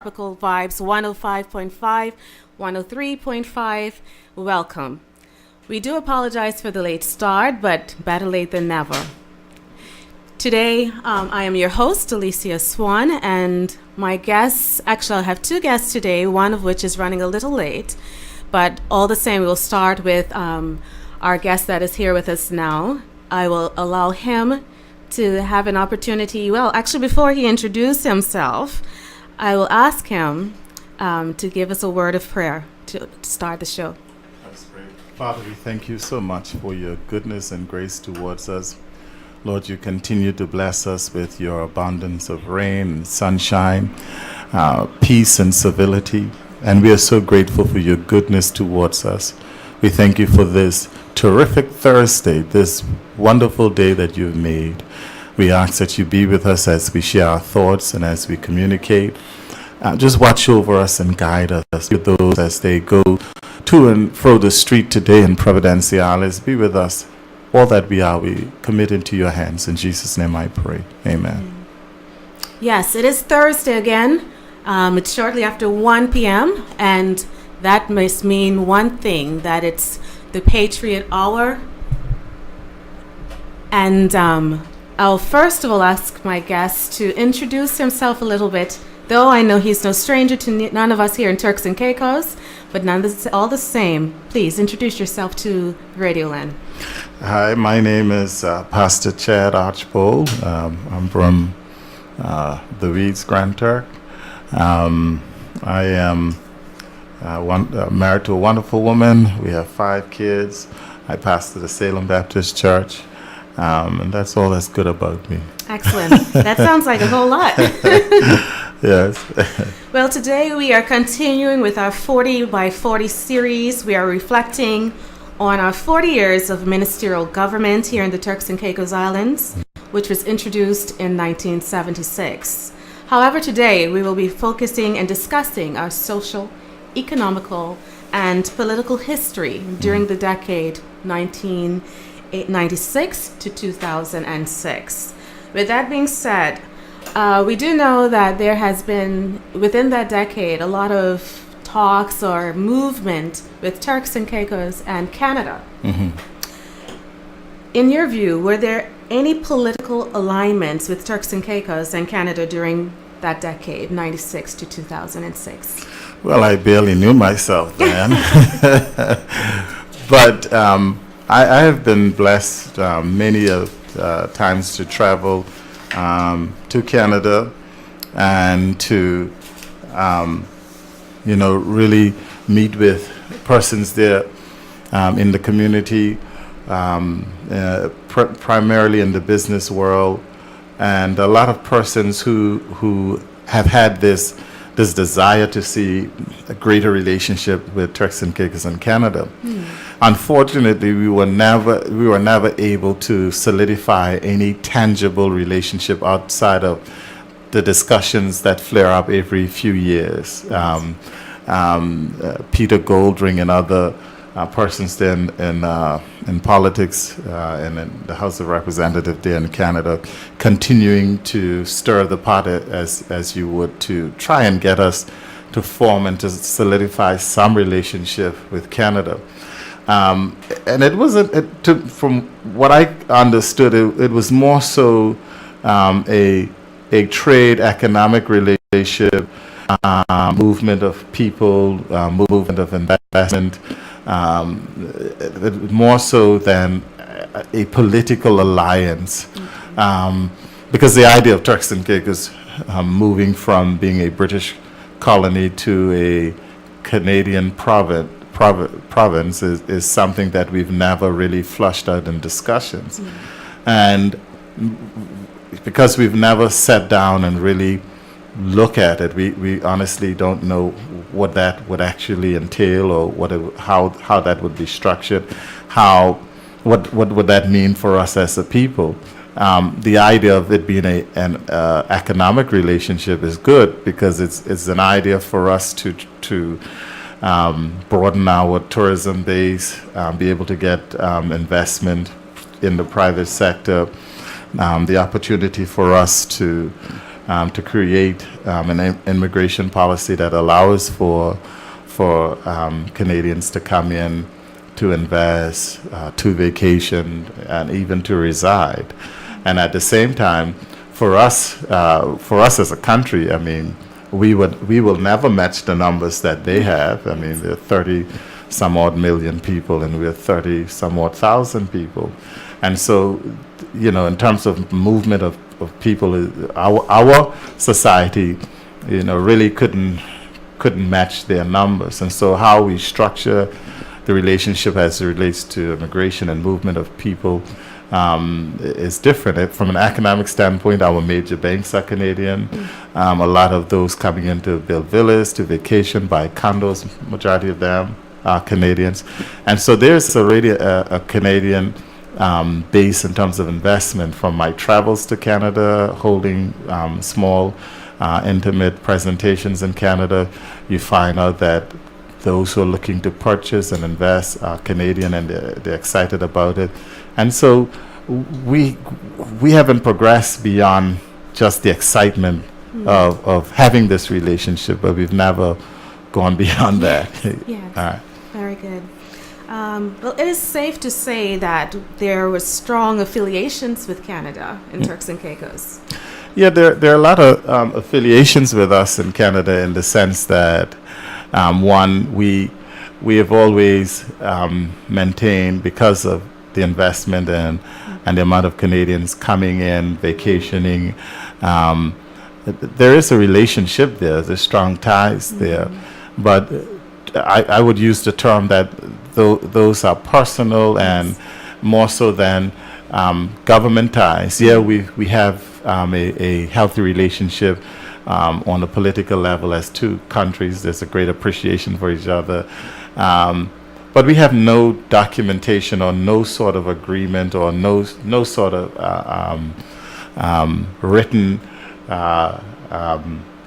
Tropical Vibes 105.5, 103.5. Welcome. We do apologize for the late start, but better late than never. Today, I am your host, Alicia Swann, and my guests, actually I have two guests today, one of which is running a little late, but all the same, we'll start with our guest that is here with us now. I will allow him to have an opportunity. Well, actually, before he introduces himself, I will ask him to give us a word of prayer to start the show. That's great. Father, we thank you so much for your goodness and grace towards us. Lord, you continue to bless us with your abundance of rain and sunshine, peace and civility. And we are so grateful for your goodness towards us. We thank you for this terrific Thursday, this wonderful day that you've made. We ask that you be with us as we share our thoughts and as we communicate. Just watch over us and guide us. With those as they go to and fro the street today in Providenciales, be with us. All that we are, we commit into your hands. In Jesus' name I pray. Amen. Yes, it is Thursday again. It's shortly after 1 p.m. and that must mean one thing, that it's the Patriot Hour. And I'll first of all ask my guest to introduce himself a little bit, though I know he's no stranger to none of us here in Turks and Caicos, but all the same, please introduce yourself to Radio Land. Hi, my name is Pastor Chad Archibold. I'm from the Weeds, Grand Turk. I am married to a wonderful woman. We have 5 kids. I pastor the Salem Baptist Church. And that's all that's good about me. Excellent. That sounds like a whole lot. Yes. Well, today we are continuing with our 40 by 40 series. We are reflecting on our 40 years of ministerial government here in the Turks and Caicos Islands, which was introduced in 1976. However, today we will be focusing and discussing our social, economical, and political history during the decade 1996 to 2006. With that being said, we do know that there has been, within that decade, a lot of talks or movement with Turks and Caicos and Canada. Mm-hmm. In your view, were there any political alignments with Turks and Caicos and Canada during that decade, 96 to 2006? Well, I barely knew myself then. But I have been blessed many times to travel to Canada and to, really meet with persons there in the community, primarily in the business world, and a lot of persons who have had this desire to see a greater relationship with Turks and Caicos and Canada. Unfortunately, we were never able to solidify any tangible relationship outside of the discussions that flare up every few years. Peter Goldring and other persons there in politics and in the House of Representatives there in Canada, continuing to stir the pot as you would, to try and get us to form and to solidify some relationship with Canada. And it wasn't, from what I understood, it was more so a trade economic relationship, movement of people, movement of investment, more so than a political alliance. Because the idea of Turks and Caicos moving from being a British colony to a Canadian province is something that we've never really flushed out in discussions. And because we've never sat down and really look at it, we honestly don't know what that would actually entail, or how that would be structured, what would that mean for us as a people. The idea of it being an economic relationship is good, because it's an idea for us to broaden our tourism base, be able to get investment in the private sector, the opportunity for us to to create an immigration policy that allows for Canadians to come in, to invest, to vacation, and even to reside. And at the same time, for us as a country, I mean, we will never match the numbers that they have. I mean, there are 30 some odd million people, and we're 30 some odd thousand people. And so, you know, in terms of movement of people, our society, you know, really couldn't match their numbers. And so how we structure the relationship as it relates to immigration and movement of people is different. From an economic standpoint, our major banks are Canadian. A lot of those coming in to build villas, to vacation, buy condos, majority of them are Canadians. And so there's already a Canadian base in terms of investment. From my travels to Canada, holding small, intimate presentations in Canada, you find out that those who are looking to purchase and invest are Canadian, and they're excited about it. And so we haven't progressed beyond just the excitement of having this relationship, but we've never gone beyond that. Yes. Very good. Well, it is safe to say that there were strong affiliations with Canada in Turks and Caicos. Yeah, there are a lot of affiliations with us in Canada, in the sense that one, we have always maintained, because of the investment and the amount of Canadians coming in, vacationing, there is a relationship there. There's strong ties there. But I would use the term that those are personal and more so than government ties. Yeah, we have a healthy relationship on the political level as two countries. There's a great appreciation for each other. But we have no documentation or no sort of agreement or no sort of written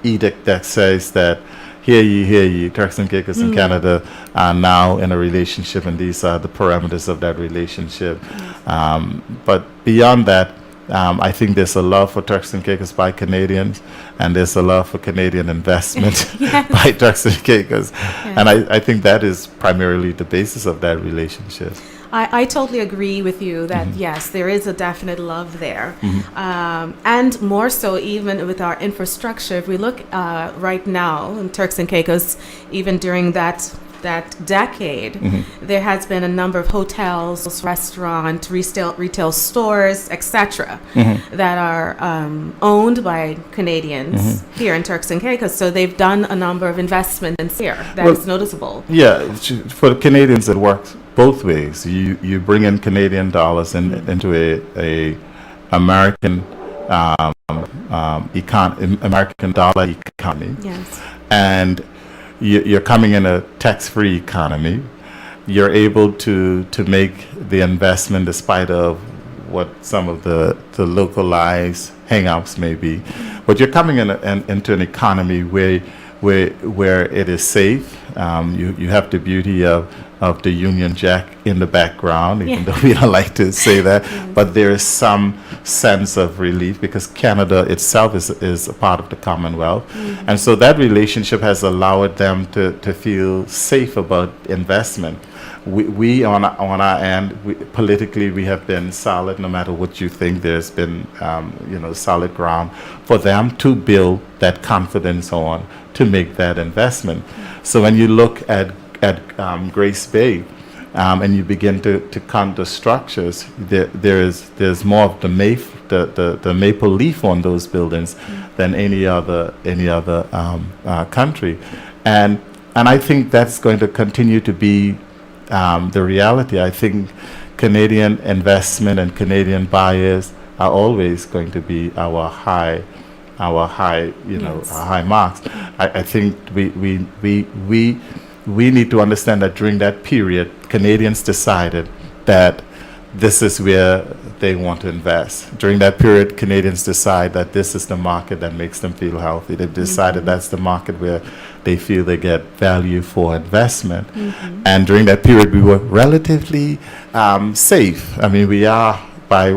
edict that says that hear ye, Turks and Caicos and Canada are now in a relationship, and these are the parameters of that relationship. But beyond that, I think there's a love for Turks and Caicos by Canadians, and there's a love for Canadian investment by Turks and Caicos. And I think that is primarily the basis of that relationship. I totally agree with you that, yes, there is a definite love there. And more so even with our infrastructure. If we look right now in Turks and Caicos, even during that decade, there has been a number of hotels, restaurants, retail stores, etc., that are owned by Canadians here in Turks and Caicos. So they've done a number of investments here that is noticeable. Yeah, for the Canadians, it works both ways. You bring in Canadian dollars into a American American dollar economy. Yes. And you're coming in a tax-free economy. You're able to make the investment despite of what some of the localized hang-ups may be. But you're coming into an economy where it is safe. You have the beauty of the Union Jack in the background, even though we don't like to say that. But there is some sense of relief because Canada itself is a part of the Commonwealth. And so that relationship has allowed them to feel safe about investment. We on our end, politically, we have been solid. No matter what you think, there's been solid ground for them to build that confidence on to make that investment. So when you look at Grace Bay, and you begin to count the structures, there's more of the maple leaf on those buildings than any other country, and I think that's going to continue to be the reality. I think Canadian investment and Canadian buyers are always going to be our high our high marks. I think we need to understand that during that period, Canadians decided that this is where they want to invest. During that period, Canadians decide that this is the market that makes them feel healthy. They've decided that's the market where they feel they get value for investment. And during that period, we were relatively safe. I mean, we are, by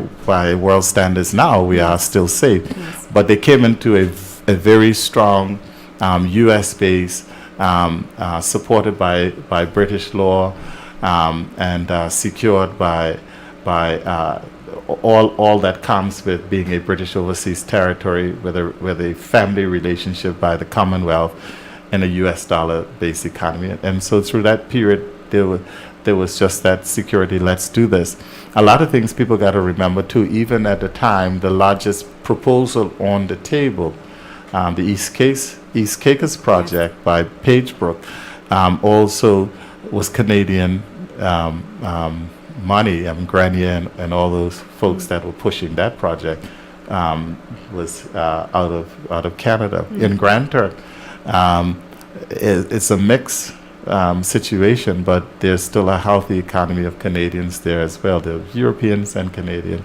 world standards now, we are still safe. but they came into a very strong U.S. base, supported by British law, and secured by all that comes with being a British overseas territory, with a family relationship by the Commonwealth in a U.S. dollar-based economy. And so through that period, there was just that security. Let's do this. A lot of things people got to remember too. Even at the time, the largest proposal on the table, the East Caicos project by Page Brook, also was Canadian money. Grenier and all those folks that were pushing that project was out of Canada. In Grand Turk, it's a mix situation, but there's still a healthy economy of Canadians there as well. There are Europeans and Canadians.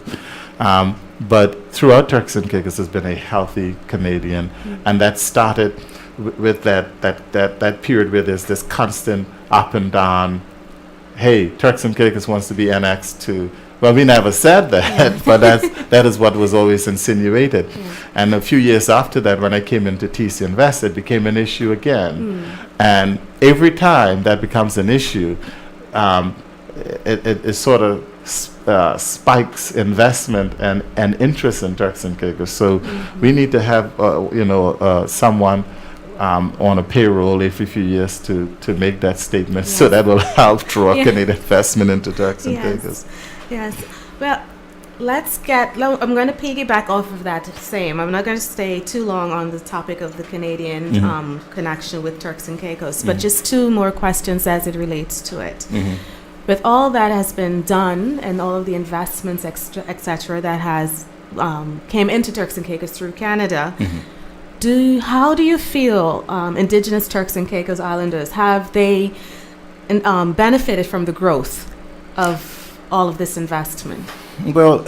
But throughout Turks and Caicos has been a healthy Canadian, and that started with that period where there's this constant up and down. Hey, Turks and Caicos wants to be annexed to. Well, we never said that, but that is what was always insinuated. And a few years after that, when I came into TC Invest, it became an issue again. And every time that becomes an issue, it sort of spikes investment and interest in Turks and Caicos. So we need to have someone on a payroll every few years to make that statement. So that will help draw Canadian investment into Turks and Caicos. Yes. Well, I'm going to piggyback off of that same. I'm not going to stay too long on the topic of the Canadian connection with Turks and Caicos, but just two more questions as it relates to it. With all that has been done and all of the investments, et cetera, that has came into Turks and Caicos through Canada, how do you feel Indigenous Turks and Caicos Islanders, have they benefited from the growth of all of this investment? Well,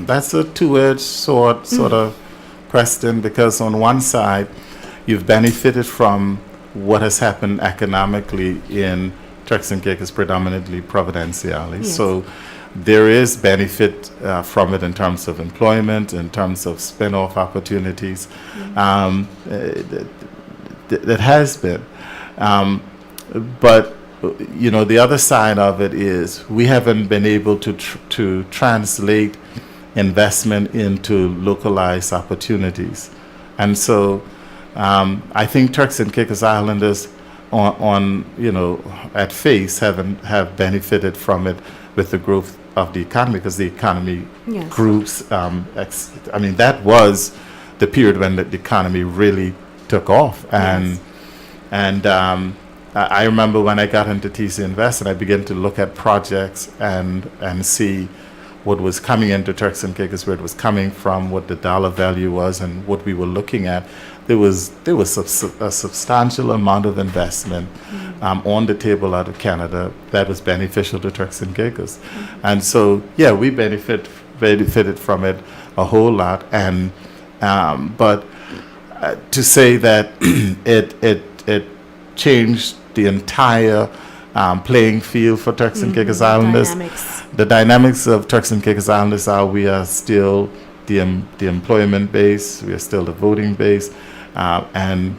that's a two-edged sword sort of question, because on one side, you've benefited from what has happened economically in Turks and Caicos, predominantly Providenciales. So there is benefit from it in terms of employment, in terms of spin-off opportunities. That has been. But the other side of it is we haven't been able to translate investment into localized opportunities. And so I think Turks and Caicos Islanders at face have benefited from it with the growth of the economy, because the economy grew. That was the period when the economy really took off. And I remember when I got into TC Invest and I began to look at projects and see what was coming into Turks and Caicos, where it was coming from, what the dollar value was, and what we were looking at. There was a substantial amount of investment on the table out of Canada that was beneficial to Turks and Caicos. And so, we benefited from it a whole lot. And but to say that it changed the entire playing field for Turks and Caicos Islanders. The dynamics of Turks and Caicos Islanders are we are still the employment base, we are still the voting base, and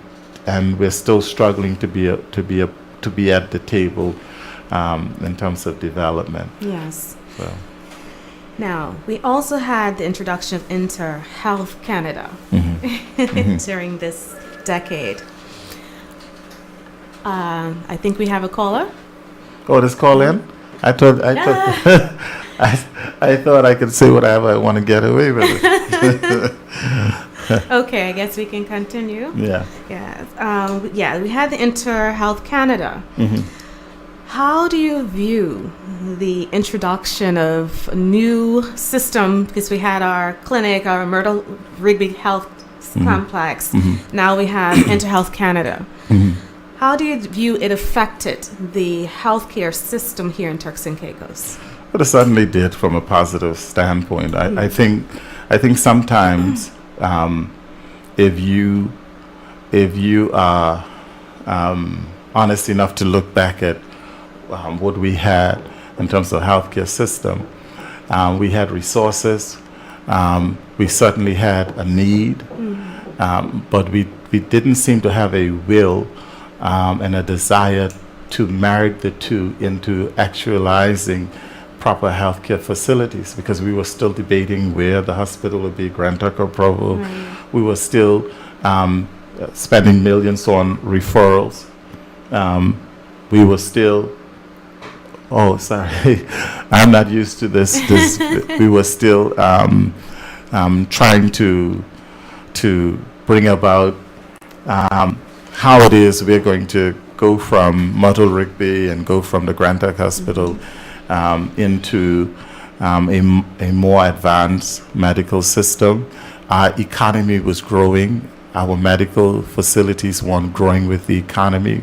we're still struggling to be at the table in terms of development. Yes. So. Now, we also had the introduction of InterHealth Canada during this decade. I think we have a caller. Oh, this call in? I thought I could say whatever I want to get away with it. Okay, I guess we can continue. Yeah. We had the InterHealth Canada. How do you view the introduction of a new system? Because we had our clinic, our Myrtle Rigby Health Complex. Now we have InterHealth Canada. How do you view it affected the healthcare system here in Turks and Caicos? Well, it certainly did from a positive standpoint. I think sometimes if you are honest enough to look back at what we had in terms of healthcare system, we had resources, We certainly had a need, but we didn't seem to have a will and a desire to marry the two into actualizing proper healthcare facilities, because we were still debating where the hospital would be, Grand Tucker, Provo. Right. We were still spending millions on referrals. We were still, oh, sorry, I'm not used to this. We were still trying to bring about how it is we're going to go from Myrtle Rigby and go from the Grand Tucker Hospital into a more advanced medical system. Our economy was growing. Our medical facilities weren't growing with the economy.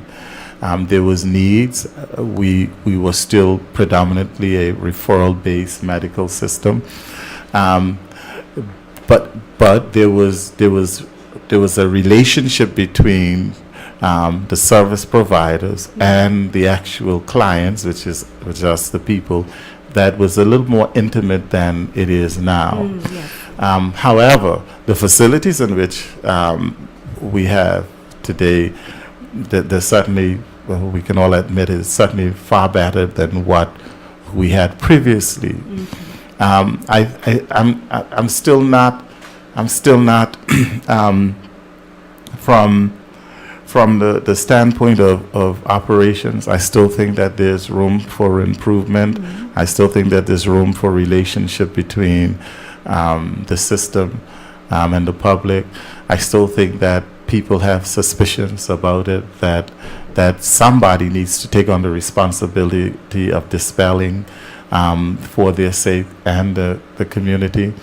There was needs. We were still predominantly a referral-based medical system, but there was a relationship between the service providers and the actual clients, which is us, the people, that was a little more intimate than it is now. Yes. However, the facilities in which we have today, they're certainly, well, we can all admit, is certainly far better than what we had previously. I'm still not from the standpoint of operations. I still think that there's room for improvement. I still think that there's room for relationship between the system and the public. I still think that people have suspicions about it, that somebody needs to take on the responsibility of dispelling for their sake and the community.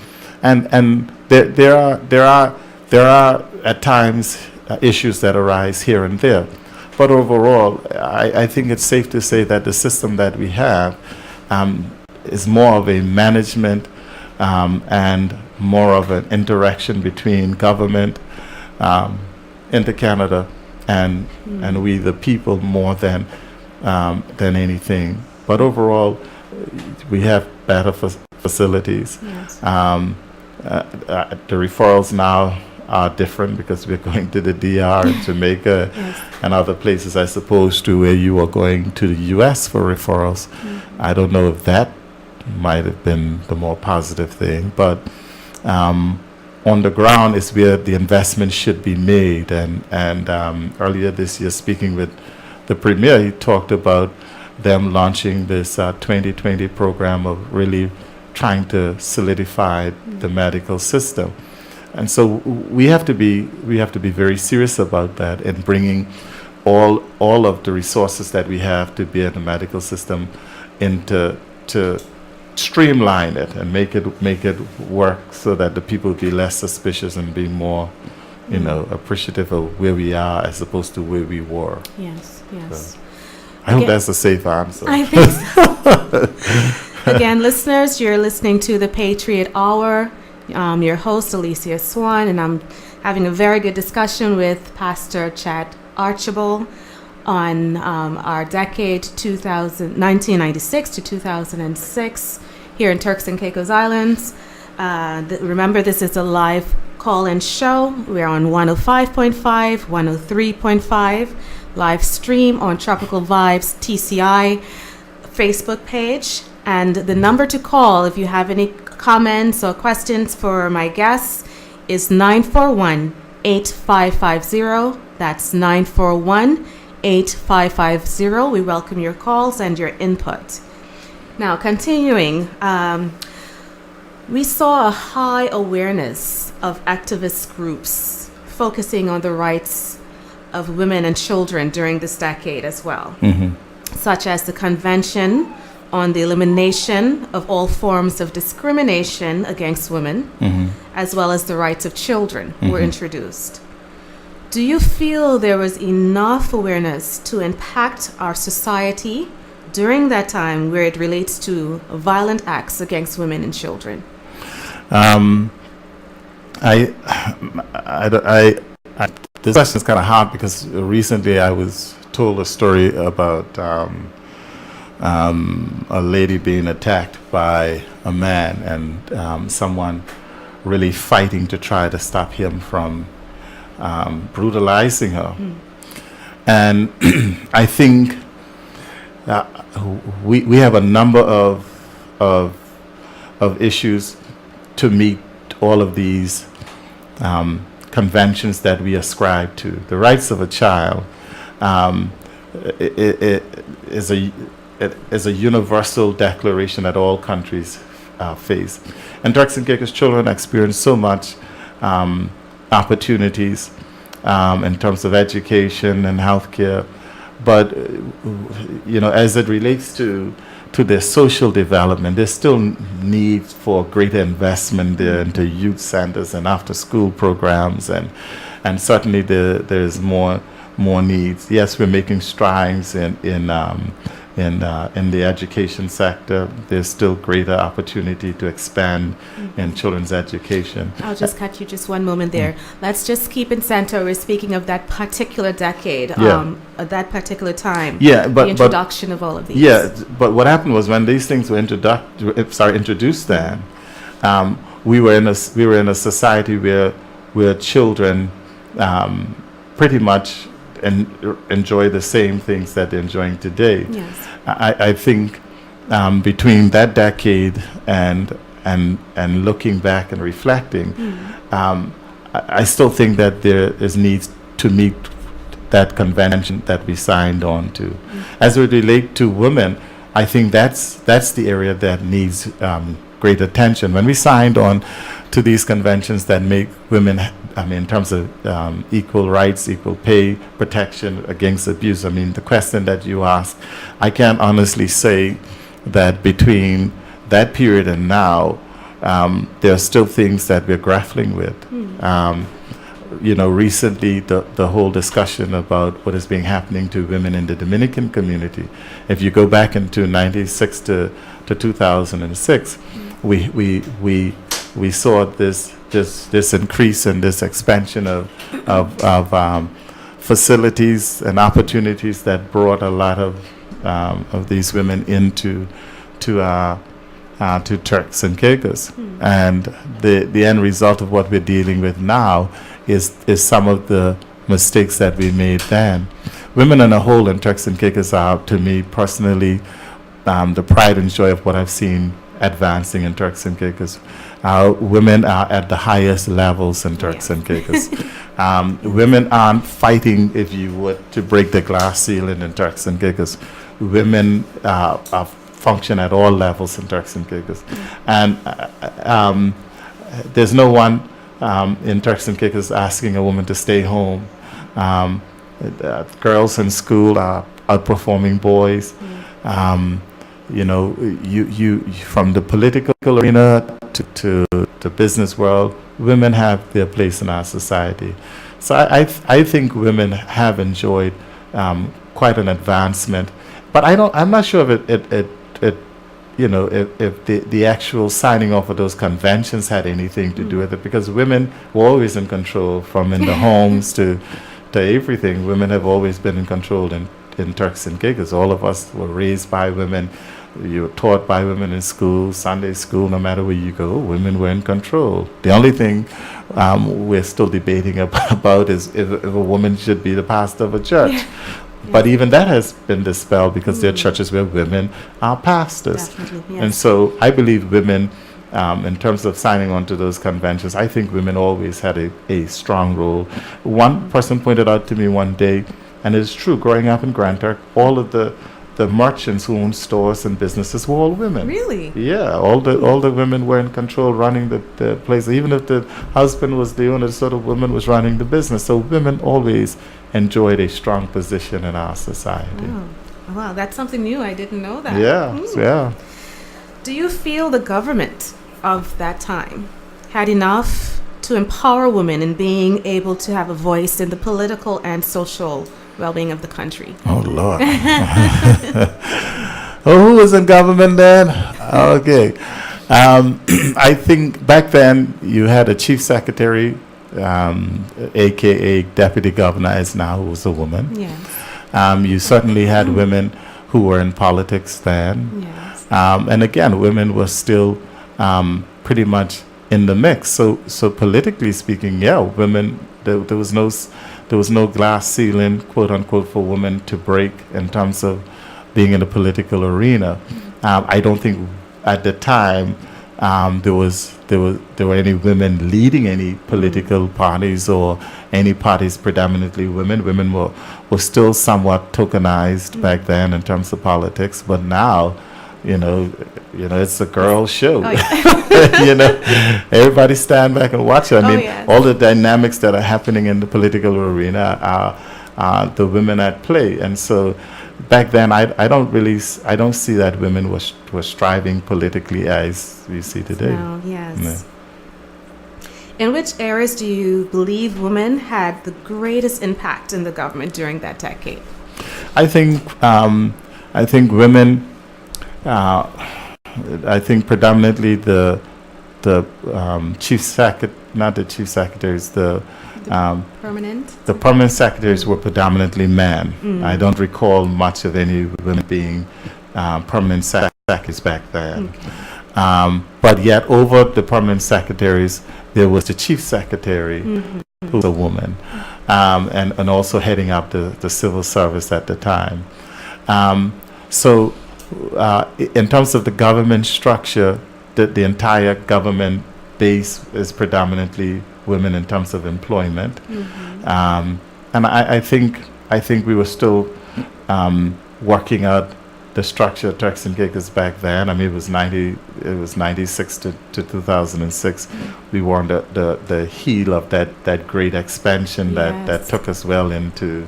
And there are at times issues that arise here and there. But overall, I think it's safe to say that the system that we have is more of a management and more of an interaction between government, Inter-Canada, and we the people more than anything. But overall, we have better facilities. Yes. The referrals now are different because we're going to the DR and Jamaica and other places as opposed to where you are going to the US for referrals. I don't know if that might have been the more positive thing, but on the ground is where the investment should be made. And earlier this year, speaking with the Premier, he talked about them launching this 2020 program of really trying to solidify the medical system. And so we have to be very serious about that and bringing all of the resources that we have to be in the medical system into to streamline it and make it work so that the people be less suspicious and be more, appreciative of where we are as opposed to where we were. Yes. So I hope that's a safe answer. I think so. Again, listeners, you're listening to the Patriot Hour. Your host, Alicia Swann, and I'm having a very good discussion with Pastor Chad Archibold on our decade 1996 to 2006 here in Turks and Caicos Islands. Remember, this is a live call-in show. We're on 105.5, 103.5, live stream on Tropical Vibes TCI Facebook page. And the number to call if you have any comments or questions for my guests is 941-8550. That's 941-8550. We welcome your calls and your input. Now, continuing, we saw a high awareness of activist groups focusing on the rights of women and children during this decade as well, such as the Convention on the Elimination of All Forms of Discrimination Against Women, as well as the rights of children were introduced. Do you feel there was enough awareness to impact our society during that time where it relates to violent acts against women and children? This question is kind of hard because recently I was told a story about a lady being attacked by a man, and someone really fighting to try to stop him from brutalizing her. And I think we have a number of issues to meet all of these conventions that we ascribe to. The rights of a child it is a universal declaration that all countries face. And Turks and Caicos children experience so much opportunities in terms of education and healthcare, but as it relates to their social development, there's still need for greater investment there into youth centers and after-school programs, and certainly there's more needs. Yes, we're making strides in the education sector. There's still greater opportunity to expand in children's education. I'll just cut you just one moment there. Let's just keep in center. We're speaking of that particular decade, that particular time. Yeah, but the introduction of all of these. Yeah, but what happened was when these things were introduced, then we were in a society where children pretty much enjoy the same things that they're enjoying today. Yes. I think between that decade and looking back and reflecting, I still think that there is need to meet that convention that we signed on to. As it relates to women, I think that's the area that needs great attention. When we signed on to these conventions that make women, in terms of equal rights, equal pay, protection against abuse, the question that you asked, I can't honestly say that between that period and now, there are still things that we're grappling with. Recently, the whole discussion about what is being happening to women in the Dominican community. If you go back into 96 to 2006, we saw this increase and this expansion of facilities and opportunities that brought a lot of these women into Turks and Caicos. And the end result of what we're dealing with now is some of the mistakes that we made then. Women on a whole in Turks and Caicos are, to me personally, the pride and joy of what I've seen advancing in Turks and Caicos. Women are at the highest levels in Turks and Caicos. Women aren't fighting, if you would, to break the glass ceiling in Turks and Caicos. Women function at all levels in Turks and Caicos. And there's no one in Turks and Caicos asking a woman to stay home. Girls in school are outperforming boys. You from the political arena to the business world, women have their place in our society. So I think women have enjoyed quite an advancement, but I'm not sure if the actual signing off of those conventions had anything to do with it, because women were always in control, from in the homes to everything. Women have always been in control in Turks and Caicos. All of us were raised by women. You were taught by women in school, Sunday school, no matter where you go, women were in control. The only thing we're still debating about is if a woman should be the pastor of a church. But even that has been dispelled, because there are churches where women are pastors. Definitely, yes. And so I believe women, in terms of signing on to those conventions, I think women always had a strong role. One person pointed out to me one day, and it's true, growing up in Grand Turk, all of the merchants who owned stores and businesses were all women. Really? Yeah, all the women were in control, running the place. Even if the husband was the owner, sort of woman was running the business. So women always enjoyed a strong position in our society. Oh. Wow, that's something new. I didn't know that. Yeah. Do you feel the government of that time had enough to empower women in being able to have a voice in the political and social well-being of the country? Oh, Lord. Who was in government then? Okay. I think back then you had a chief secretary, a.k.a. deputy governor, as now, who was a woman. Yes. You certainly had women who were in politics then. Yes. And again, women were still pretty much in the mix. So politically speaking, yeah, women, there was no glass ceiling, quote unquote, for women to break in terms of being in the political arena. I don't think at the time there were any women leading any political parties or any parties predominantly women. Women were still somewhat tokenized back then in terms of politics, but now, it's a girl show. Oh, yeah. Everybody stand back and watch it. I mean, yes. all the dynamics that are happening in the political arena are the women at play. And so back then, I don't see that women were striving politically as we see today. No, yes. In which areas do you believe women had the greatest impact in the government during that decade? I think women. I think predominantly the not the chief secretaries, the permanent secretaries were predominantly men. I don't recall much of any women being permanent secretaries back then. Okay. But yet over the permanent secretaries, there was the chief secretary, who was a woman, and also heading up the civil service at the time. So in terms of the government structure, the entire government base is predominantly women in terms of employment. And I think we were still working out the structure of Turks and Caicos back then. I mean, it was 96 to 2006. We were on the heel of that great expansion that took us well into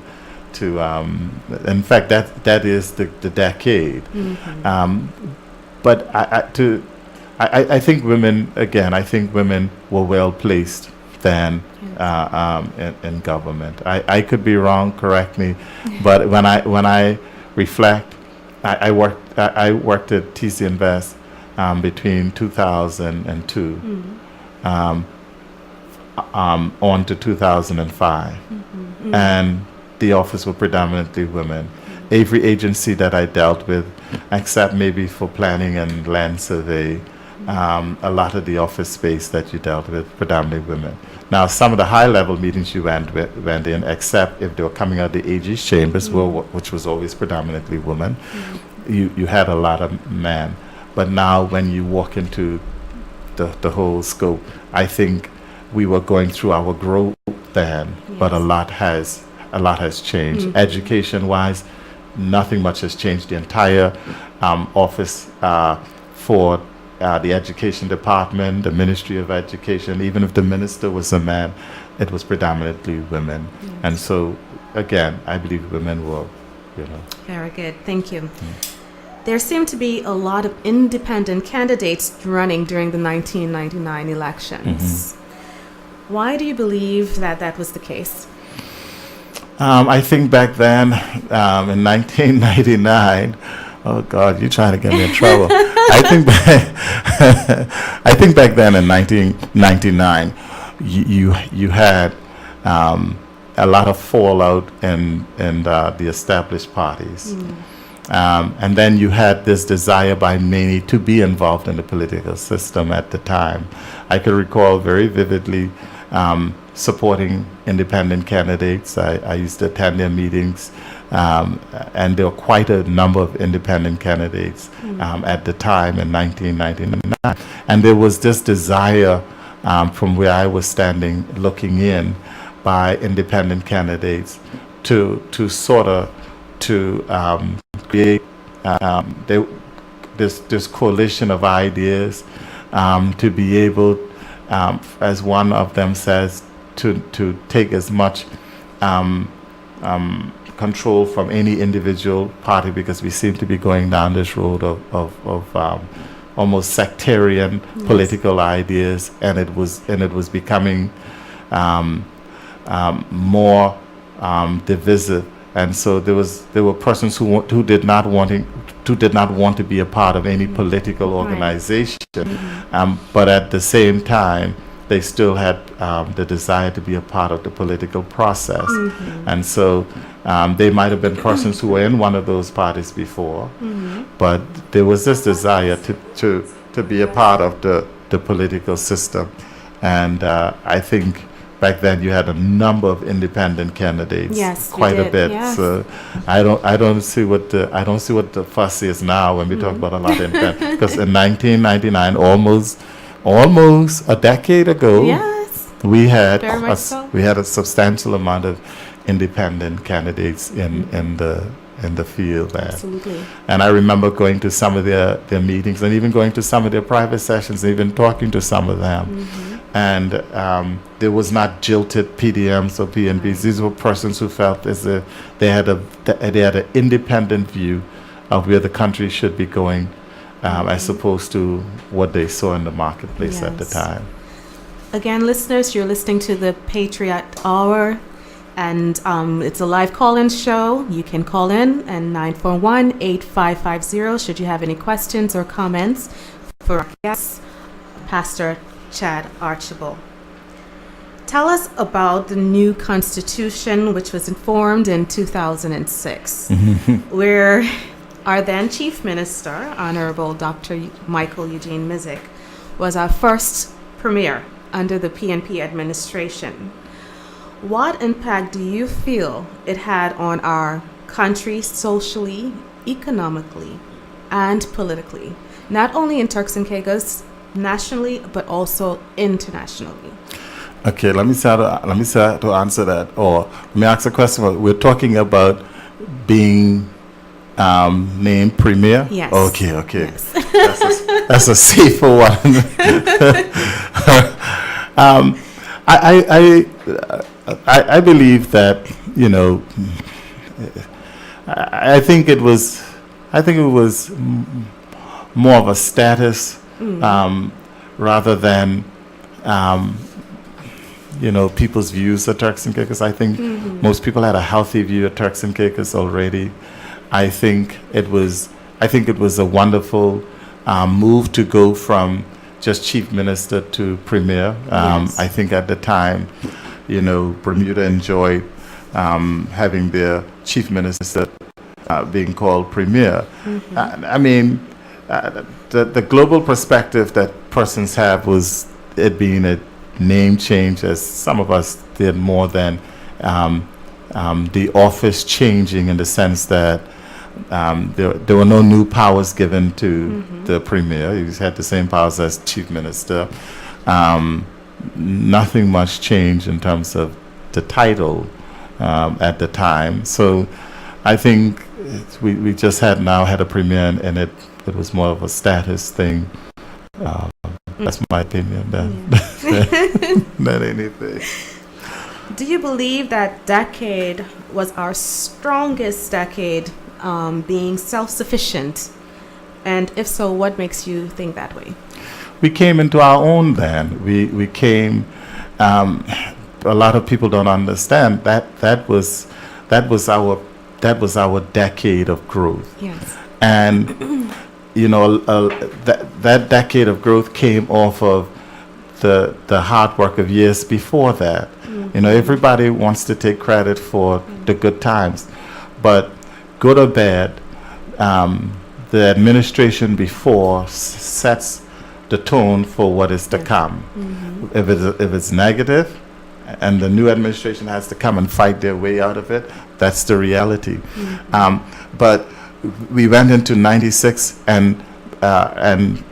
in fact, that is the decade. But I think women, again, were well placed then in government. I could be wrong, correct me, but when I reflect, I worked at TC Invest between 2002 on to 2005, and the office were predominantly women. Every agency that I dealt with, except maybe for planning and land survey, a lot of the office space that you dealt with, predominantly women. Now, some of the high-level meetings you went in, except if they were coming out the AG's chambers, which was always predominantly women, you had a lot of men. But now, when you walk into the whole scope, I think we were going through our growth then, but a lot has changed. Education-wise, nothing much has changed. The entire office for the education department, the Ministry of Education, even if the minister was a man, it was predominantly women. And so, again, I believe women were, Very good. Thank you. There seemed to be a lot of independent candidates running during the 1999 elections. Why do you believe that was the case? I think back then, in 1999, oh God, you're trying to get me in trouble. I think back then in 1999, you had a lot of fallout in the established parties. And then you had this desire by many to be involved in the political system at the time. I could recall very vividly supporting independent candidates. I used to attend their meetings, and there were quite a number of independent candidates at the time in 1999. And there was this desire from where I was standing, looking in, by independent candidates to create this coalition of ideas, to be able, as one of them says, to take as much control from any individual party, because we seem to be going down this road of almost sectarian political ideas, and it was becoming more divisive. And so there were persons who did not want to be a part of any political organization, but at the same time they still had the desire to be a part of the political process. And so they might have been persons who were in one of those parties before, but there was this desire to be a part of the political system. And I think back then you had a number of independent candidates, Yes, we quite a did, bit. yes. So I don't see what the fuss is now when we talk about a lot of independent. Because in 1999, almost a decade ago, Yes. we had Very much so. we had a substantial amount of independent candidates in the field there. Absolutely. And I remember going to some of their meetings and even going to some of their private sessions, and even talking to some of them. And there was not jilted PDMs or PNBs. These were persons who felt as if they had an independent view of where the country should be going, as opposed to what they saw in the marketplace at the Yes. time. Again, listeners, you're listening to the Patriot Hour, and it's a live call-in show. You can call in and 941-8550 should you have any questions or comments for our guest, Pastor Chad Archibold. Tell us about the new Constitution, which was informed in 2006, where our then Chief Minister, Honorable Dr. Michael Eugene Mizik, was our first premier under the PNP administration. What impact do you feel it had on our country socially, economically, and politically, not only in Turks and Caicos, nationally, but also internationally? Okay, let me start to answer that. Or let me ask a question. We're talking about being named premier? Yes. Okay. Yes. That's a safer one. I believe that, I think it was more of a status rather than people's views of Turks and Caicos. I think most people had a healthy view of Turks and Caicos already. I think it was a wonderful move to go from just chief minister to premier. Yes. I think at the time, Bermuda enjoyed having their chief minister being called premier. The global perspective that persons have was it being a name change, as some of us did, more than the office changing, in the sense that there were no new powers given to the premier. He had the same powers as chief minister. Nothing much changed in terms of the title at the time. So I think we just had a premier, and it was more of a status thing. That's my opinion than anything. Do you believe that decade was our strongest decade, being self-sufficient? And if so, what makes you think that way? We came into our own then. We came. A lot of people don't understand that was our decade of growth. Yes. And that decade of growth came off of the hard work of years before that. Everybody wants to take credit for the good times, but good or bad, the administration before sets the tone for what is to come. If it's negative, and the new administration has to come and fight their way out of it, that's the reality. But we went into '96, and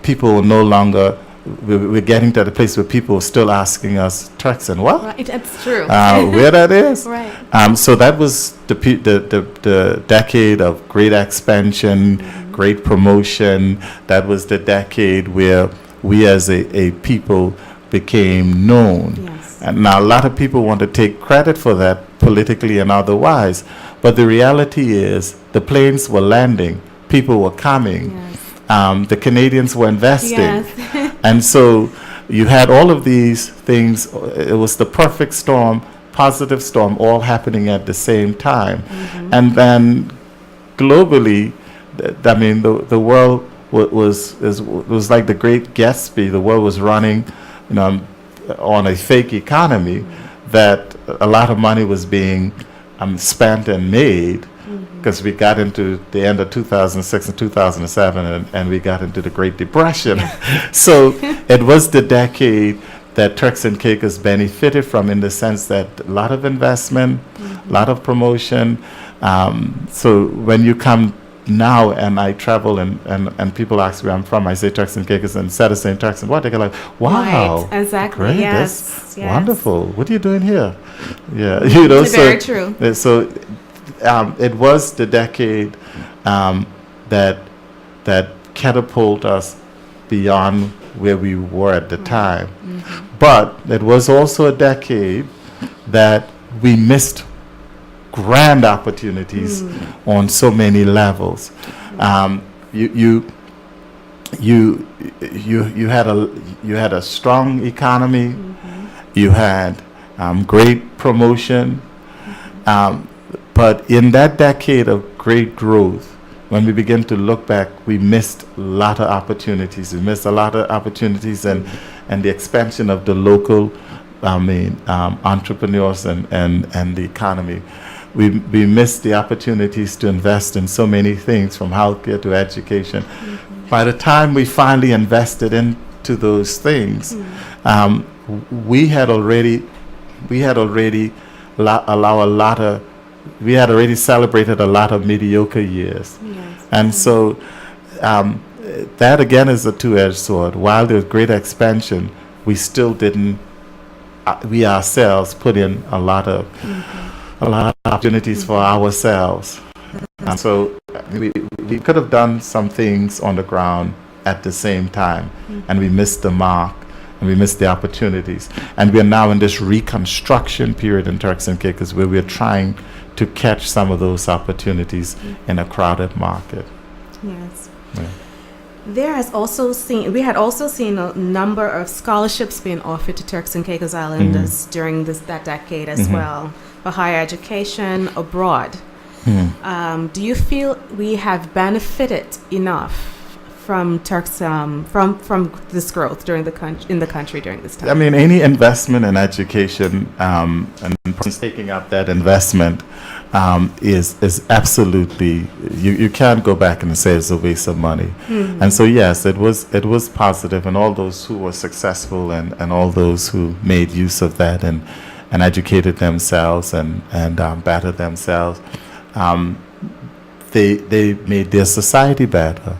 people were no longer. We're getting to the place where people are still asking us, Turks and what? Right, that's true. Where that is? Right. So that was the decade of great expansion, great promotion. That was the decade where we as a people became known. Yes. And now a lot of people want to take credit for that, politically and otherwise. But the reality is the planes were landing, people were coming. Yes. The Canadians were investing. Yes. And so you had all of these things. It was the perfect storm, positive storm, all happening at the same time. And then globally, the world was like the Great Gatsby. The world was running on a fake economy, that a lot of money was being spent and made, because we got into the end of 2006 and 2007, and we got into the Great Depression. So it was the decade that Turks and Caicos benefited from, in the sense that a lot of investment, a lot of promotion. So when you come now and I travel and people ask where I'm from, I say Turks and Caicos, and instead of saying Turks and what, they go like, wow, Right, exactly. great, Yes, that's yes. wonderful. What are you doing here? Yeah, you know, Very true. So it was the decade that catapulted us beyond where we were at the time. But it was also a decade that we missed grand opportunities on so many levels. You had a strong economy. You had great promotion. But in that decade of great growth, when we begin to look back, we missed a lot of opportunities. We missed a lot of opportunities, and the expansion of the local, entrepreneurs and the economy. We missed the opportunities to invest in so many things, from healthcare to education. By the time we finally invested into those things, we had already celebrated a lot of mediocre years. Yes. And so that again is a two-edged sword. While there's great expansion, we still didn't, we ourselves put in a lot of opportunities for ourselves. And so we could have done some things on the ground at the same time, and we missed the mark, and we missed the opportunities. And we are now in this reconstruction period in Turks and Caicos, where we're trying to catch some of those opportunities in a crowded market. Yes. Yeah. We had also seen a number of scholarships being offered to Turks and Caicos Islanders during that decade as well, for higher education abroad. Do you feel we have benefited enough from Turks from this growth in the country during this time? I mean, any investment in education, and persons taking up that investment is absolutely, you can't go back and say it's a waste of money. And so yes, it was positive, and all those who were successful and all those who made use of that and educated themselves and bettered themselves, they made their society better.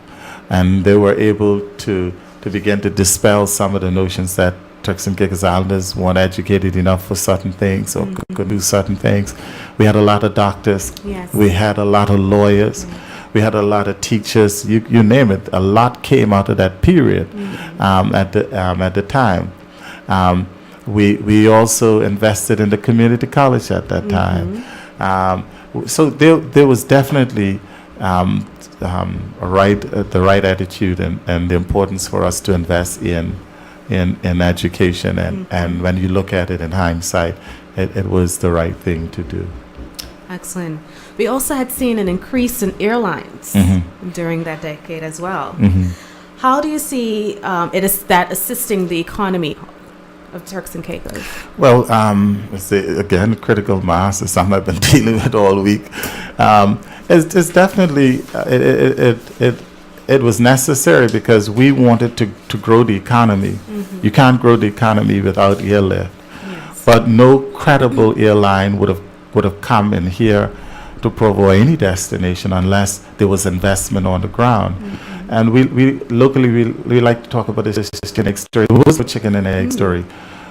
And they were able to begin to dispel some of the notions that Turks and Caicos Islanders weren't educated enough for certain things or could do certain things. We had a lot of doctors. Yes. We had a lot of lawyers. We had a lot of teachers. You name it. A lot came out of that period at the time. We also invested in the community college at that time. So there was definitely the right attitude and the importance for us to invest in education, and when you look at it in hindsight, it was the right thing to do. Excellent. We also had seen an increase in airlines during that decade as well. How do you see that assisting the economy of Turks and Caicos? Well, again, critical mass is something I've been dealing with all week. It's definitely, it was necessary because we wanted to grow the economy. You can't grow the economy without airlift. Yes. But no credible airline would have come in here to Provo or any destination unless there was investment on the ground. And we locally we like to talk about this chicken egg story. It was a chicken and egg story.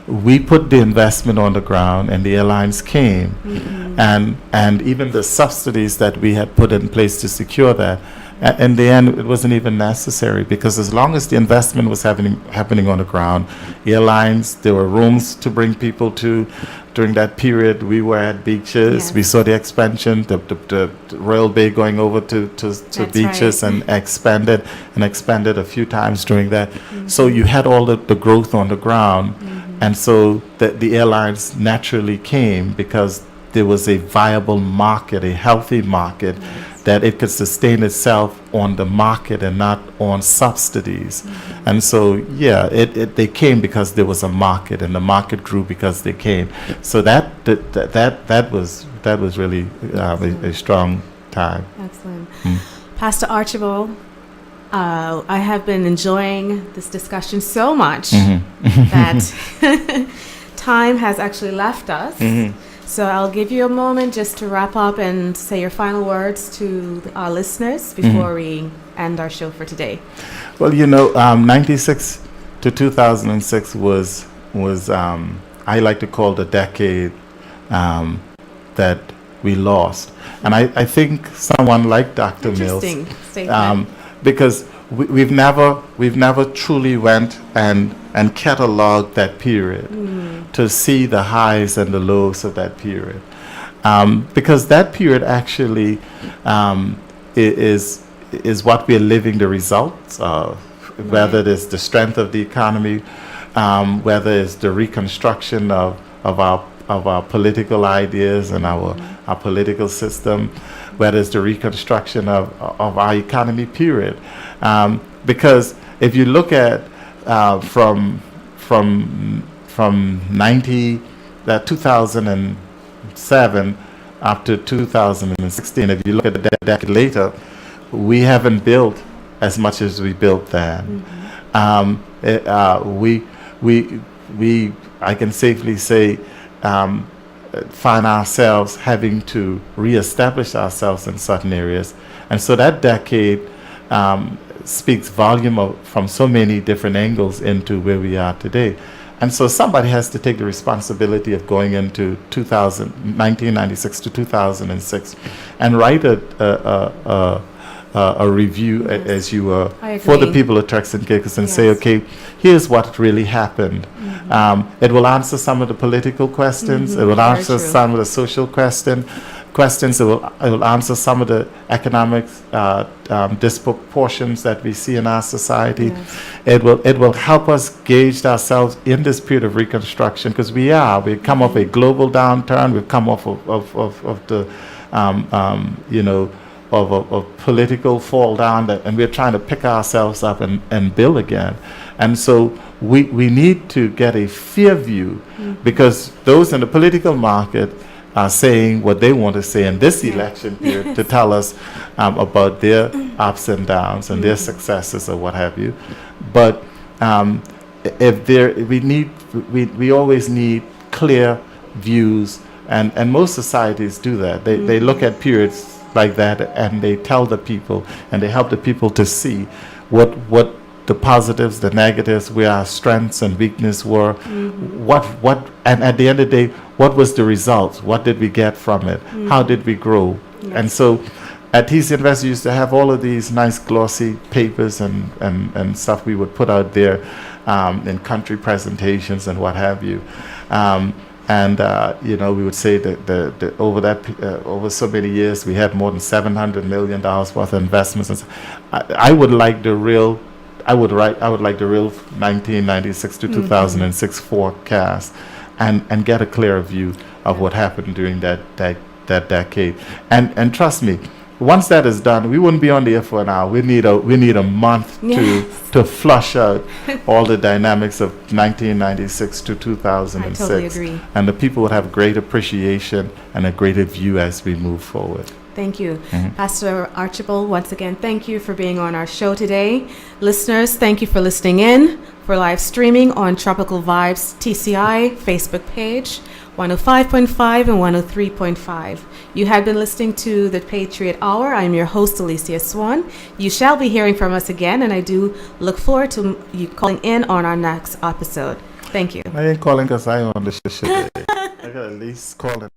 We put the investment on the ground, and the airlines came, and even the subsidies that we had put in place to secure that. In the end, it wasn't even necessary, because as long as the investment was happening on the ground, airlines, there were rooms to bring people to. During that period, we were at beaches. Yes. We saw the expansion, the Royal Bay going over to beaches, right. and expanded a few times during that. So you had all the growth on the ground, and so the airlines naturally came because there was a viable market, a healthy market that it could sustain itself on the market and not on subsidies. And so, yeah, they came because there was a market, and the market grew because they came. So that was really a strong time. Excellent. Pastor Archibold, I have been enjoying this discussion so much that time has actually left us. So I'll give you a moment just to wrap up and say your final words to our listeners before we end our show for today. Well, 96 to 2006 was I like to call the decade that we lost. And I think someone like Dr. Mills, Interesting statement. because we've never truly went and cataloged that period to see the highs and the lows of that period, because that period actually is what we're living the results of, whether it is the strength of the economy, whether it's the reconstruction of our political ideas and our political system, whether it's the reconstruction of our economy, period. Because if you look at from 2007 up to 2016, if you look at a decade later, we haven't built as much as we built then. We I can safely say find ourselves having to reestablish ourselves in certain areas, and so that decade speaks volume from so many different angles into where we are today. And so somebody has to take the responsibility of going into 1996 to 2006 and write a review, as you were, for the people of Turks and Caicos, and say, okay, here's what really happened. It will answer some of the political questions. It will answer some of the social questions. It will answer some of the economic disproportions that we see in our society. It will help us gauge ourselves in this period of reconstruction, because we've come off a global downturn. We've come off of the of political fall down, and we're trying to pick ourselves up and build again. And so we need to get a fair view, because those in the political market are saying what they want to say in this election period to tell us about their ups and downs and their successes or what have you. But we always need clear views, and most societies do that. They look at periods like that, and they tell the people, and they help the people to see what the positives, the negatives, where our strengths and weakness were, and at the end of the day, what was the results? What did we get from it? How did we grow? And so at TCI Invest, we used to have all of these nice glossy papers and stuff we would put out there in country presentations and what have you. We would say that over so many years, we had more than $700 million worth of investments. And so I would like the real 1996 to 2006 forecast, and get a clearer view of what happened during that decade. And trust me, once that is done, we wouldn't be on the air for an hour. We need a month to flush out all the dynamics of 1996 to 2006. I totally agree. And the people would have great appreciation and a greater view as we move forward. Thank you. Pastor Archibold, once again, thank you for being on our show today. Listeners, thank you for listening in, for live streaming on Tropical Vibes TCI Facebook page, 105.5 and 103.5. You have been listening to the Patriot Hour. I'm your host, Alicia Swann. You shall be hearing from us again, and I do look forward to you calling in on our next episode. Thank you. I ain't calling because I own the show today. I got at least calling.